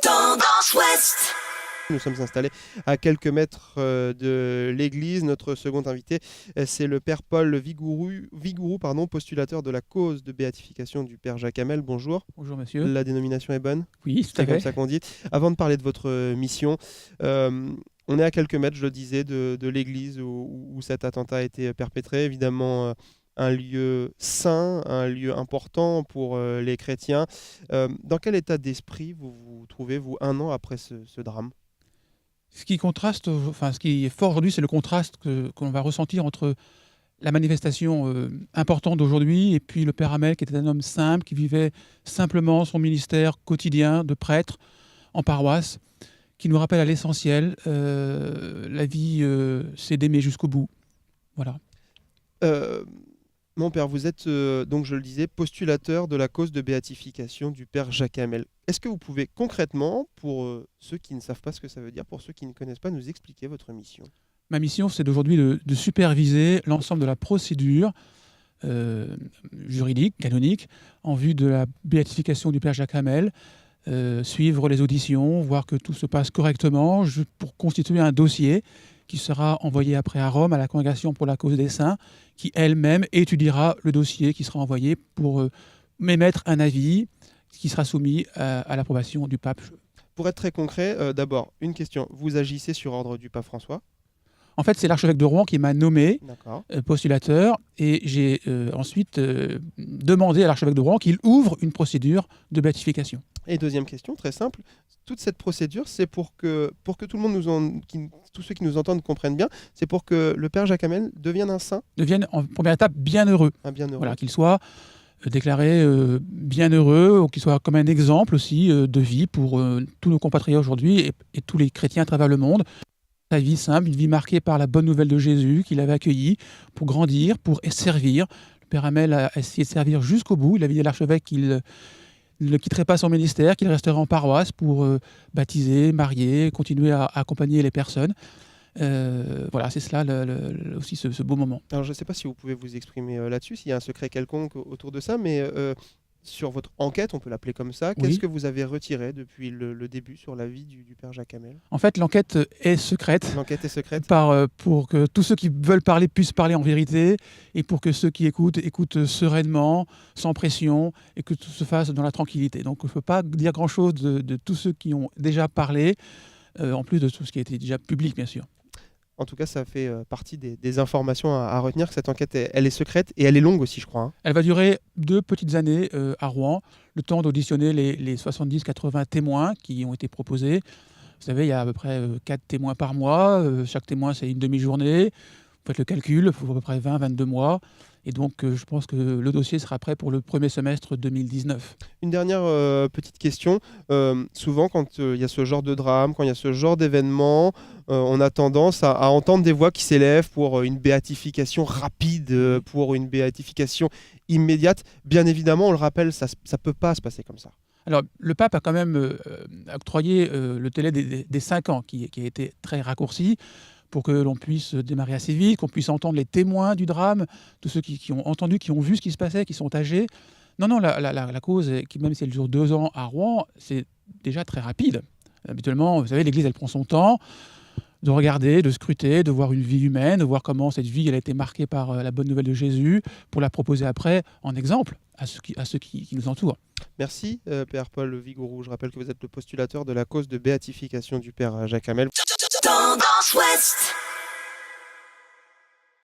Tendance Ouest. Nous sommes installés à quelques mètres de l'église. Notre second invité, c'est le père Paul Vigourou, postulateur de la cause de béatification du père Jacques Hamel. Bonjour. Bonjour monsieur. La dénomination est bonne? Oui, tout à C'est comme fait. ça qu'on dit. Avant de parler de votre mission, on est à quelques mètres, je le disais, de l'église où cet attentat a été perpétré. Évidemment, un lieu saint, un lieu important pour les chrétiens. Dans quel état d'esprit vous vous trouvez, vous, un an après ce drame? Ce qui est fort aujourd'hui, c'est le contraste qu'on va ressentir entre la manifestation importante d'aujourd'hui et puis le père Hamel, qui était un homme simple, qui vivait simplement son ministère quotidien de prêtre en paroisse, qui nous rappelle à l'essentiel, la vie, c'est d'aimer jusqu'au bout. Voilà. Mon père, vous êtes, donc je le disais, postulateur de la cause de béatification du père Jacques Hamel. Est-ce que vous pouvez concrètement, pour ceux qui ne savent pas ce que ça veut dire, pour ceux qui ne connaissent pas, nous expliquer votre mission? Ma mission, c'est d'aujourd'hui de superviser l'ensemble de la procédure juridique, canonique, en vue de la béatification du père Jacques Hamel, suivre les auditions, voir que tout se passe correctement, pour constituer un dossier qui sera envoyé après à Rome, à la Congrégation pour la cause des saints, qui elle-même étudiera le dossier qui sera envoyé pour émettre un avis qui sera soumis à l'approbation du pape. Pour être très concret, d'abord, une question. Vous agissez sur ordre du pape François? En fait, c'est l'archevêque de Rouen qui m'a nommé postulateur, et j'ai ensuite demandé à l'archevêque de Rouen qu'il ouvre une procédure de béatification. Et deuxième question, très simple, toute cette procédure, c'est pour que tout le monde, tous ceux qui nous entendent comprennent bien, c'est pour que le père Jacques Hamel devienne un saint? Devienne en première étape bienheureux. Un bienheureux. Voilà, qu'il soit déclaré bienheureux, ou qu'il soit comme un exemple aussi de vie pour tous nos compatriotes aujourd'hui et tous les chrétiens à travers le monde. Sa vie simple, une vie marquée par la bonne nouvelle de Jésus qu'il avait accueillie pour grandir, pour servir. Le père Hamel a essayé de servir jusqu'au bout. Il avait dit à l'archevêque qu'il ne quitterait pas son ministère, qu'il resterait en paroisse pour baptiser, marier, continuer à accompagner les personnes. Voilà, c'est cela aussi ce beau moment. Alors je ne sais pas si vous pouvez vous exprimer là-dessus, s'il y a un secret quelconque autour de ça, mais sur votre enquête, on peut l'appeler comme ça, qu'est-ce que vous avez retiré depuis le début sur la vie du père Jacques Hamel? En fait, l'enquête est secrète. L'enquête est secrète pour que tous ceux qui veulent parler puissent parler en vérité, et pour que ceux qui écoutent sereinement, sans pression, et que tout se fasse dans la tranquillité. Donc il ne faut pas dire grand-chose de tous ceux qui ont déjà parlé, en plus de tout ce qui a été déjà public, bien sûr. En tout cas, ça fait partie des informations à retenir, que cette enquête, elle est secrète et elle est longue aussi, je crois. Elle va durer 2 petites années à Rouen, le temps d'auditionner les 70-80 témoins qui ont été proposés. Vous savez, il y a à peu près 4 témoins par mois. Chaque témoin, c'est une demi-journée. Vous faites le calcul, il faut à peu près 20-22 mois. Et donc, je pense que le dossier sera prêt pour le premier semestre 2019. Une dernière petite question. Souvent, quand il y a ce genre de drame, quand il y a ce genre d'événement, on a tendance à entendre des voix qui s'élèvent pour une béatification rapide, pour une béatification immédiate. Bien évidemment, on le rappelle, ça ne peut pas se passer comme ça. Alors, le pape a quand même octroyé le délai des 5 ans, qui a été très raccourci, pour que l'on puisse démarrer assez vite, qu'on puisse entendre les témoins du drame, tous ceux qui ont entendu, qui ont vu ce qui se passait, qui sont âgés. Non, la cause, même si elle dure 2 ans à Rouen, c'est déjà très rapide. Habituellement, vous savez, l'Église, elle prend son temps de regarder, de scruter, de voir une vie humaine, de voir comment cette vie elle a été marquée par la bonne nouvelle de Jésus, pour la proposer après en exemple à ceux qui nous entourent. Merci, père Paul Vigourou. Je rappelle que vous êtes le postulateur de la cause de béatification du père Jacques Hamel. Tendance Ouest.